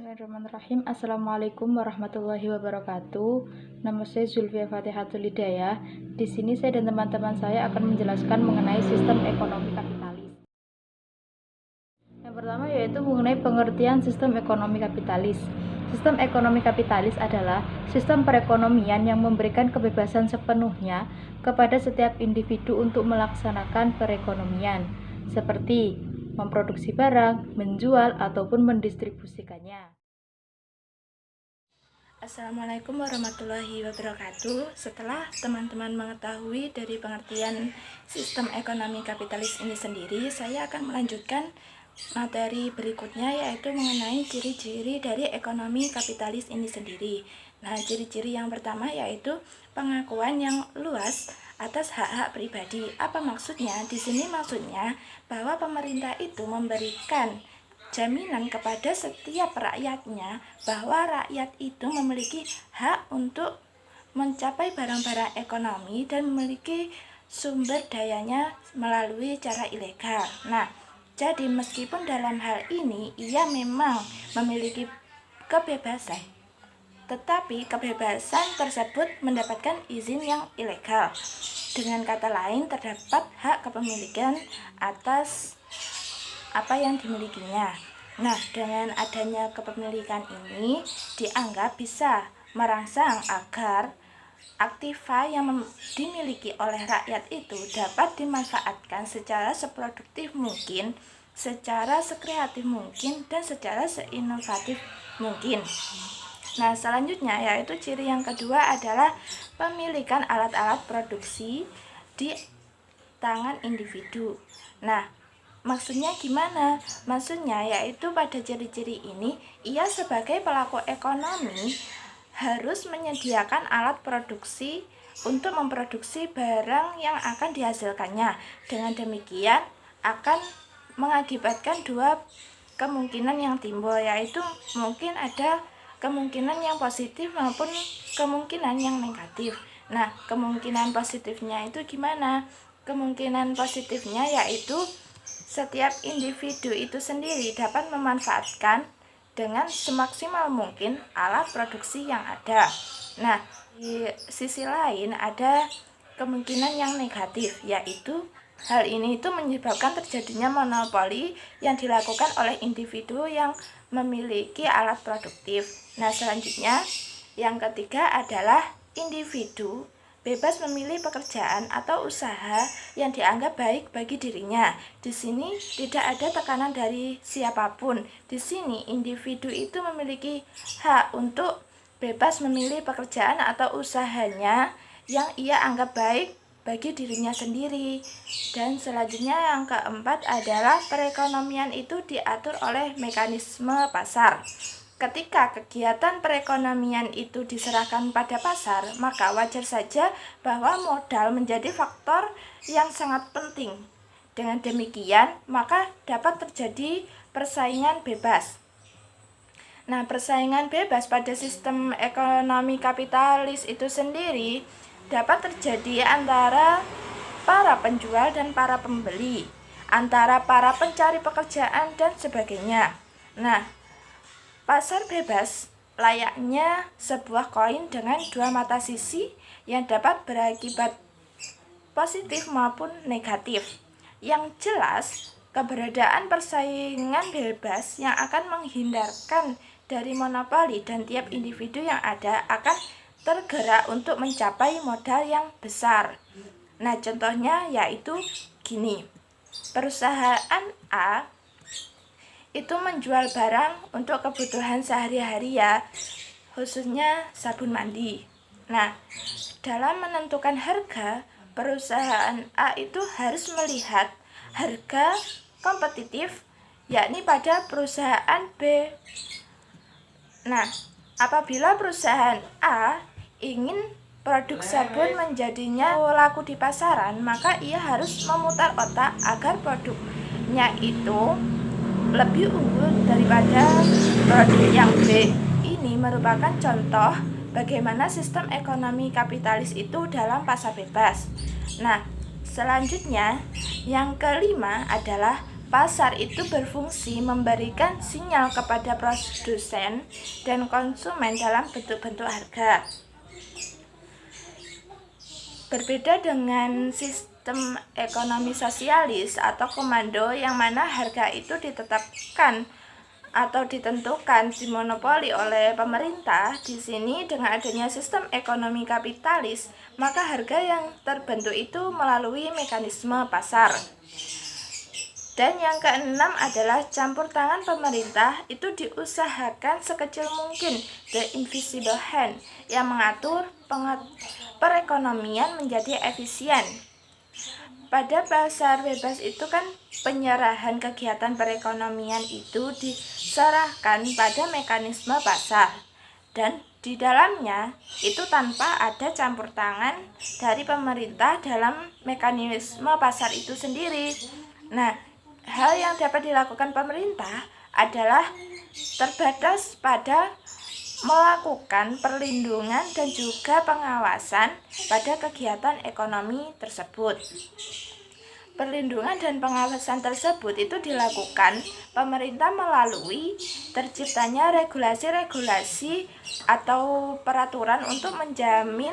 Bismillahirrahmanirrahim. Assalamualaikum warahmatullahi wabarakatuh. Nama saya Zulfia Fatihatul Hidayah. Di sini saya dan teman-teman saya akan menjelaskan mengenai sistem ekonomi kapitalis. Yang pertama yaitu mengenai pengertian sistem ekonomi kapitalis. Sistem ekonomi kapitalis adalah sistem perekonomian yang memberikan kebebasan sepenuhnya kepada setiap individu untuk melaksanakan perekonomian, seperti memproduksi barang, menjual, ataupun mendistribusikannya. Assalamualaikum warahmatullahi wabarakatuh. Setelah teman-teman mengetahui dari pengertian sistem ekonomi kapitalis ini sendiri, saya akan melanjutkan materi berikutnya, yaitu mengenai ciri-ciri dari ekonomi kapitalis ini sendiri. Nah, ciri-ciri yang pertama yaitu pengakuan yang luas atas hak-hak pribadi. Apa maksudnya? Di sini maksudnya bahwa pemerintah itu memberikan jaminan kepada setiap rakyatnya bahwa rakyat itu memiliki hak untuk mencapai barang-barang ekonomi dan memiliki sumber dayanya melalui cara ilegal. Nah, jadi meskipun dalam hal ini ia memang memiliki kebebasan, tetapi kebebasan tersebut mendapatkan izin yang ilegal. Dengan kata lain, terdapat hak kepemilikan atas apa yang dimilikinya. Nah, dengan adanya kepemilikan ini dianggap bisa merangsang agar aktiva yang dimiliki oleh rakyat itu dapat dimanfaatkan secara seproduktif mungkin, secara sekreatif mungkin, dan secara seinovatif mungkin. Nah, selanjutnya yaitu ciri yang kedua adalah pemilikan alat-alat produksi di tangan individu. Nah, maksudnya gimana? Maksudnya yaitu pada ciri-ciri ini, ia sebagai pelaku ekonomi harus menyediakan alat produksi untuk memproduksi barang yang akan dihasilkannya. Dengan demikian akan mengakibatkan dua kemungkinan yang timbul, yaitu mungkin ada kemungkinan yang positif maupun kemungkinan yang negatif. Nah, kemungkinan positifnya itu gimana? Kemungkinan positifnya yaitu setiap individu itu sendiri dapat memanfaatkan dengan semaksimal mungkin alat produksi yang ada. Nah, di sisi lain ada kemungkinan yang negatif, yaitu hal ini itu menyebabkan terjadinya monopoli yang dilakukan oleh individu yang memiliki alat produktif. Nah, selanjutnya yang ketiga adalah individu bebas memilih pekerjaan atau usaha yang dianggap baik bagi dirinya. Di sini tidak ada tekanan dari siapapun. Di sini individu itu memiliki hak untuk bebas memilih pekerjaan atau usahanya yang ia anggap baik bagi dirinya sendiri. Dan selanjutnya yang keempat adalah perekonomian itu diatur oleh mekanisme pasar. Ketika kegiatan perekonomian itu diserahkan pada pasar, maka wajar saja bahwa modal menjadi faktor yang sangat penting. Dengan demikian, maka dapat terjadi persaingan bebas. Nah, persaingan bebas pada sistem ekonomi kapitalis itu sendiri dapat terjadi antara para penjual dan para pembeli, antara para pencari pekerjaan dan sebagainya. Nah, pasar bebas layaknya sebuah koin dengan dua mata sisi yang dapat berakibat positif maupun negatif. Yang jelas, keberadaan persaingan bebas yang akan menghindarkan dari monopoli dan tiap individu yang ada akan tergerak untuk mencapai modal yang besar. Nah, contohnya yaitu gini. Perusahaan A itu menjual barang untuk kebutuhan sehari-hari ya, khususnya sabun mandi. Nah, dalam menentukan harga, perusahaan A itu harus melihat harga kompetitif yakni pada perusahaan B. Nah, apabila perusahaan A ingin produk sabun menjadinya laku di pasaran, maka ia harus memutar otak agar produknya itu lebih unggul daripada produk yang B. Ini merupakan contoh bagaimana sistem ekonomi kapitalis itu dalam pasar bebas. Nah, selanjutnya yang kelima adalah pasar itu berfungsi memberikan sinyal kepada produsen dan konsumen dalam bentuk-bentuk harga. Berbeda dengan sistem ekonomi sosialis atau komando yang mana harga itu ditetapkan atau ditentukan dimonopoli oleh pemerintah, di sini dengan adanya sistem ekonomi kapitalis, maka harga yang terbentuk itu melalui mekanisme pasar. Dan yang keenam adalah campur tangan pemerintah itu diusahakan sekecil mungkin, the invisible hand, yang mengatur perekonomian menjadi efisien. Pada pasar bebas itu kan penyerahan kegiatan perekonomian itu diserahkan pada mekanisme pasar, dan di dalamnya itu tanpa ada campur tangan dari pemerintah dalam mekanisme pasar itu sendiri. Nah, hal yang dapat dilakukan pemerintah adalah terbatas pada melakukan perlindungan dan juga pengawasan pada kegiatan ekonomi tersebut. Perlindungan dan pengawasan tersebut itu dilakukan pemerintah melalui terciptanya regulasi-regulasi atau peraturan untuk menjamin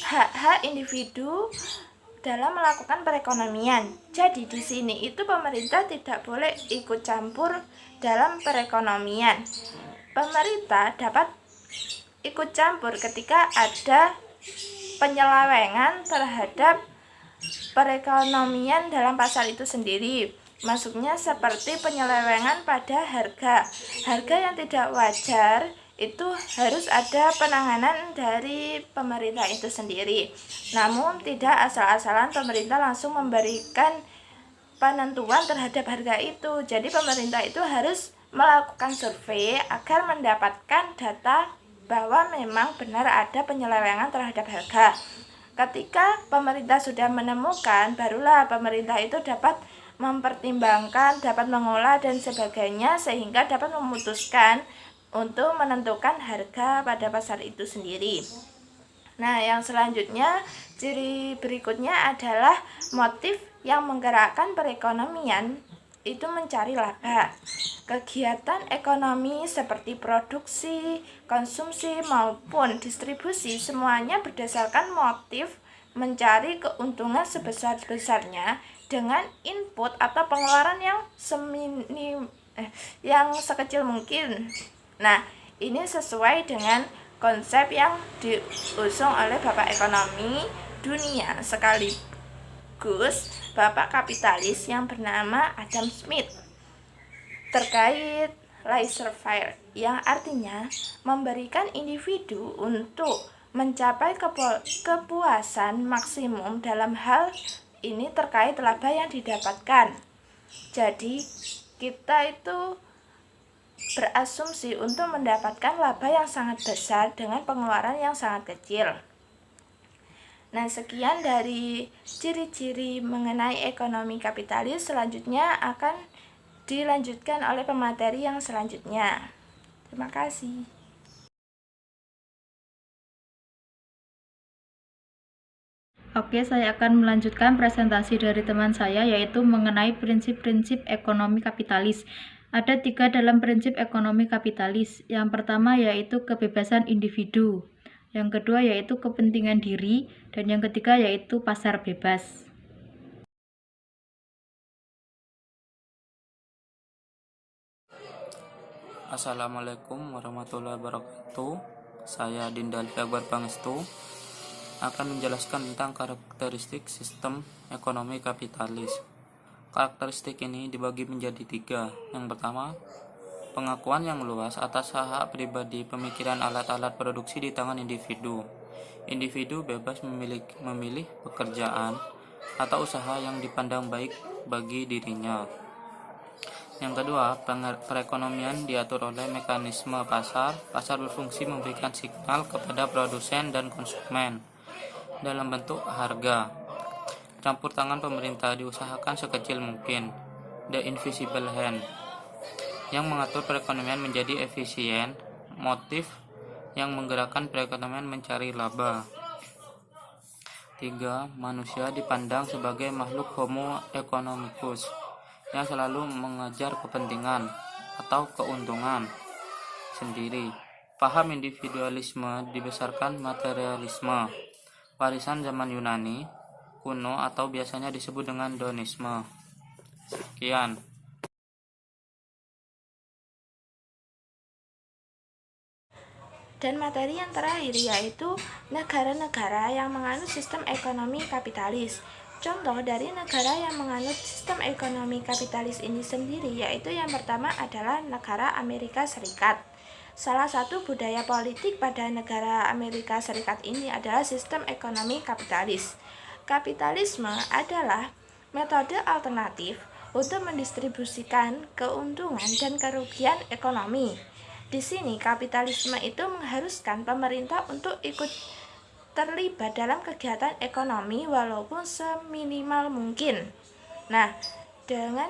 hak-hak individu dalam melakukan perekonomian. Jadi di sini itu pemerintah tidak boleh ikut campur dalam perekonomian. Pemerintah dapat ikut campur ketika ada penyelewengan terhadap perekonomian dalam pasar itu sendiri. Maksudnya seperti penyelewengan pada harga yang tidak wajar, itu harus ada penanganan dari pemerintah itu sendiri. Namun tidak asal-asalan pemerintah langsung memberikan penentuan terhadap harga itu. Jadi pemerintah itu harus melakukan survei agar mendapatkan data bahwa memang benar ada penyelewengan terhadap harga. Ketika pemerintah sudah menemukan, barulah pemerintah itu dapat mempertimbangkan, dapat mengolah dan sebagainya, sehingga dapat memutuskan untuk menentukan harga pada pasar itu sendiri. Nah, yang selanjutnya, ciri berikutnya adalah motif yang menggerakkan perekonomian itu mencari laba. Kegiatan ekonomi seperti produksi, konsumsi maupun distribusi semuanya berdasarkan motif mencari keuntungan sebesar-besarnya dengan input atau pengeluaran yang sekecil mungkin. Nah, ini sesuai dengan konsep yang diusung oleh Bapak Ekonomi Dunia sekaligus Bapak Kapitalis yang bernama Adam Smith terkait laissez-faire, yang artinya memberikan individu untuk mencapai kepuasan maksimum dalam hal ini terkait laba yang didapatkan. Jadi kita itu berasumsi untuk mendapatkan laba yang sangat besar dengan pengeluaran yang sangat kecil. Nah, sekian dari ciri-ciri mengenai ekonomi kapitalis. Selanjutnya akan dilanjutkan oleh pemateri yang selanjutnya. Terima kasih. Oke, saya akan melanjutkan presentasi dari teman saya, yaitu mengenai prinsip-prinsip ekonomi kapitalis. Ada 3 dalam prinsip ekonomi kapitalis. Yang pertama yaitu kebebasan individu. Yang kedua yaitu kepentingan diri. Dan yang ketiga yaitu pasar bebas. Assalamualaikum warahmatullahi wabarakatuh. Saya Dinda Akbar Pangestu akan menjelaskan tentang karakteristik sistem ekonomi kapitalis. Karakteristik ini dibagi menjadi 3. Yang pertama, pengakuan yang luas atas hak pribadi pemikiran alat-alat produksi di tangan individu. Individu bebas memilih pekerjaan atau usaha yang dipandang baik bagi dirinya. Yang kedua, perekonomian diatur oleh mekanisme pasar. Pasar berfungsi memberikan signal kepada produsen dan konsumen dalam bentuk harga. Campur tangan pemerintah diusahakan sekecil mungkin, the invisible hand, yang mengatur perekonomian menjadi efisien. Motif yang menggerakkan perekonomian mencari laba. 3. Manusia dipandang sebagai makhluk homo economicus yang selalu mengejar kepentingan atau keuntungan sendiri. Paham individualisme dibesarkan materialisme, warisan zaman Yunani kuno atau biasanya disebut dengan Donisme. Sekian. Dan materi yang terakhir yaitu negara-negara yang menganut sistem ekonomi kapitalis. Contoh dari negara yang menganut sistem ekonomi kapitalis ini sendiri yaitu yang pertama adalah negara Amerika Serikat. Salah satu budaya politik pada negara Amerika Serikat ini adalah sistem ekonomi kapitalis. Kapitalisme adalah metode alternatif untuk mendistribusikan keuntungan dan kerugian ekonomi. Di sini kapitalisme itu mengharuskan pemerintah untuk ikut terlibat dalam kegiatan ekonomi walaupun seminimal mungkin. Nah, dengan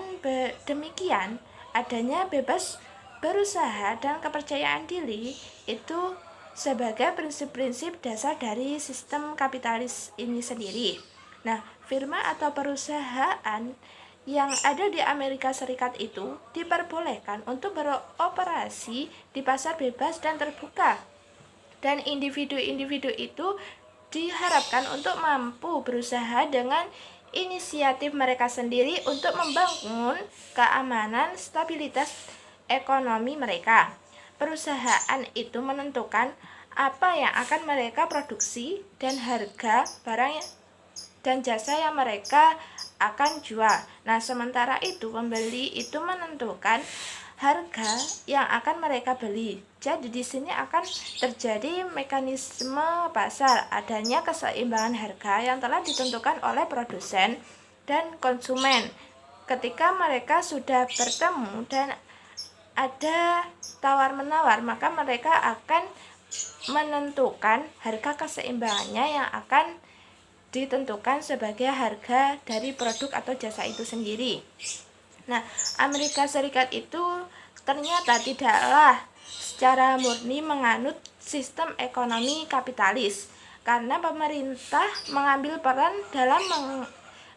demikian adanya bebas berusaha dan kepercayaan diri itu sebagai prinsip-prinsip dasar dari sistem kapitalis ini sendiri. Nah, firma atau perusahaan yang ada di Amerika Serikat itu diperbolehkan untuk beroperasi di pasar bebas dan terbuka. Dan individu-individu itu diharapkan untuk mampu berusaha dengan inisiatif mereka sendiri untuk membangun keamanan stabilitas ekonomi mereka. Perusahaan itu menentukan apa yang akan mereka produksi dan harga barang dan jasa yang mereka akan jual. Nah, sementara itu pembeli itu menentukan harga yang akan mereka beli. Jadi di sini akan terjadi mekanisme pasar, adanya keseimbangan harga yang telah ditentukan oleh produsen dan konsumen. Ketika mereka sudah bertemu dan ada tawar-menawar, maka mereka akan menentukan harga keseimbangannya yang akan ditentukan sebagai harga dari produk atau jasa itu sendiri. Nah, Amerika Serikat itu ternyata tidaklah secara murni menganut sistem ekonomi kapitalis karena pemerintah mengambil peran dalam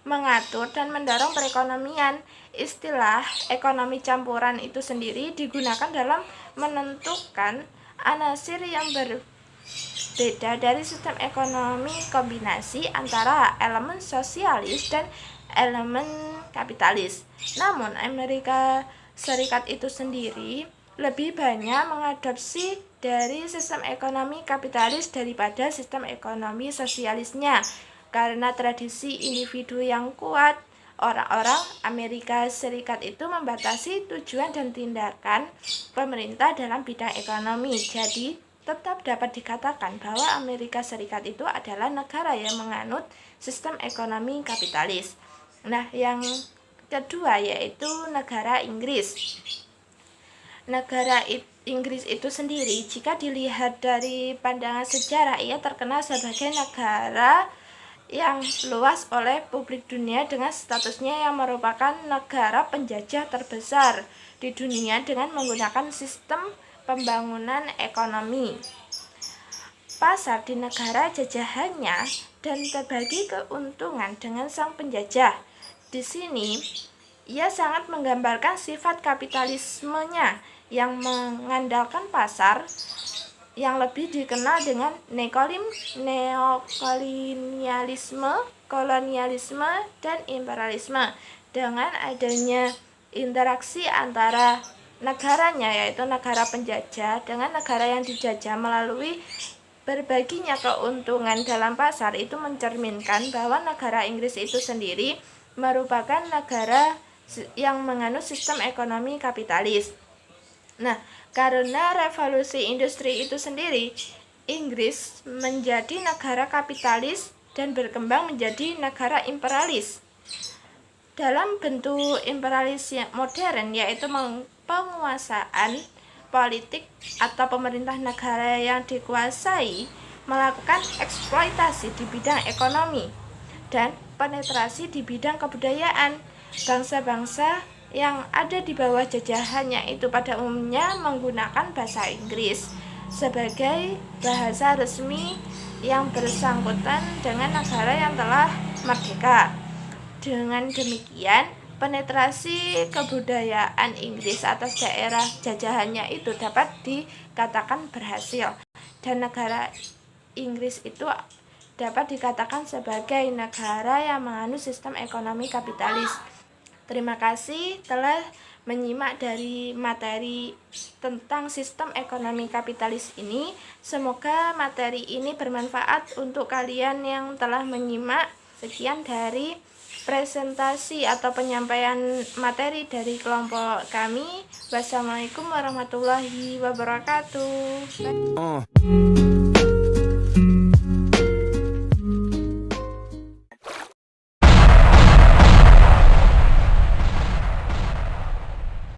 mengatur dan mendorong perekonomian. Istilah ekonomi campuran itu sendiri digunakan dalam menentukan anasir yang berbeda dari sistem ekonomi kombinasi antara elemen sosialis dan elemen kapitalis. Namun Amerika Serikat itu sendiri lebih banyak mengadopsi dari sistem ekonomi kapitalis daripada sistem ekonomi sosialisnya. Karena tradisi individu yang kuat, orang-orang Amerika Serikat itu membatasi tujuan dan tindakan pemerintah dalam bidang ekonomi. Jadi tetap dapat dikatakan bahwa Amerika Serikat itu adalah negara yang menganut sistem ekonomi kapitalis. Nah, yang kedua yaitu negara Inggris. Negara Inggris itu sendiri jika dilihat dari pandangan sejarah, ia terkenal sebagai negara yang luas oleh publik dunia dengan statusnya yang merupakan negara penjajah terbesar di dunia dengan menggunakan sistem pembangunan ekonomi. Pasar di negara jajahannya dan terbagi keuntungan dengan sang penjajah. Di sini, ia sangat menggambarkan sifat kapitalismenya yang mengandalkan pasar yang lebih dikenal dengan kolonialisme, dan imperialisme. Dengan adanya interaksi antara negaranya, yaitu negara penjajah, dengan negara yang dijajah melalui berbaginya keuntungan dalam pasar, itu mencerminkan bahwa negara Inggris itu sendiri merupakan negara yang menganut sistem ekonomi kapitalis. Nah, karena revolusi industri itu sendiri, Inggris menjadi negara kapitalis dan berkembang menjadi negara imperialis. Dalam bentuk imperialis yang modern, yaitu penguasaan politik atau pemerintah negara yang dikuasai melakukan eksploitasi di bidang ekonomi dan penetrasi di bidang kebudayaan. Bangsa-bangsa yang ada di bawah jajahannya itu pada umumnya menggunakan bahasa Inggris sebagai bahasa resmi yang bersangkutan dengan negara yang telah merdeka. Dengan demikian, penetrasi kebudayaan Inggris atas daerah jajahannya itu dapat dikatakan berhasil, dan negara Inggris itu dapat dikatakan sebagai negara yang menganut sistem ekonomi kapitalis. Terima kasih telah menyimak dari materi tentang sistem ekonomi kapitalis ini. Semoga materi ini bermanfaat untuk kalian yang telah menyimak. Sekian dari presentasi atau penyampaian materi dari kelompok kami. Wassalamualaikum warahmatullahi wabarakatuh.